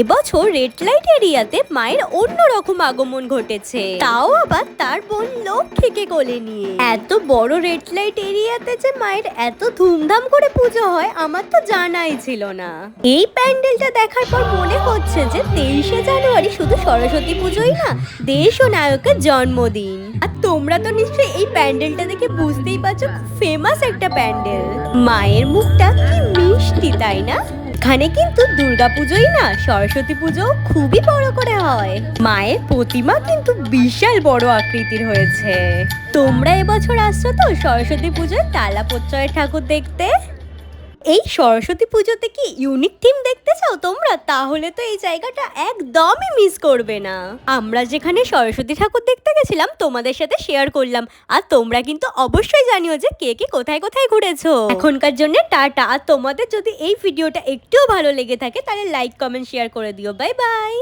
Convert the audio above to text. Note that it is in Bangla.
এবছর রেড লাইট এরিয়াতে মায়ের অন্যরকম আগমন ঘটেছে, তাও আবার তার বোন লক্ষ্মীকে কোলে নিয়ে। এত বড় রেড লাইট এরিয়াতে যে মায়ের এত ধুমধাম করে পুজো হয় আমার তো জানাই ছিল না। এই প্যান্ডেলটা দেখার পর মনে হচ্ছে যে 23শে জানুয়ারি শুধু সরস্বতী পুজোই না, দেশ ও নায়কের জন্মদিন। আর তোমরা তো নিশ্চয়ই এই প্যান্ডেলটা দেখে বুঝতেই পারছো খুব ফেমাস একটা প্যান্ডেল। মায়ের মুখটা কি মিষ্টি, তাই না? এখানে কিন্তু দুর্গাপুজোই না, সরস্বতী পুজো খুবই বড় করে হয়। মায়ের প্রতিমা কিন্তু বিশাল বড় আকৃতির হয়েছে। তোমরা এবছর আসছো তো সরস্বতী পুজোয় টালা প্রত্যয়ের ঠাকুর দেখতে? এই সরস্বতী পুজোতে কি ইউনিক থিম দেখতে চাও তোমরা? তাহলে তো এই জায়গাটা একদমই মিস করবে না। আমরা যেখানে সরস্বতী ঠাকুর দেখতে গেছিলাম তোমাদের সাথে শেয়ার করলাম, আর তোমরা কিন্তু অবশ্যই জানিও যে কে কে কোথায় কোথায় ঘুরেছো। এখনকার জন্য টাটা। আর তোমাদের যদি এই ভিডিওটা একটুও ভালো লেগে থাকে তাহলে লাইক কমেন্ট শেয়ার করে দিও। Bye bye.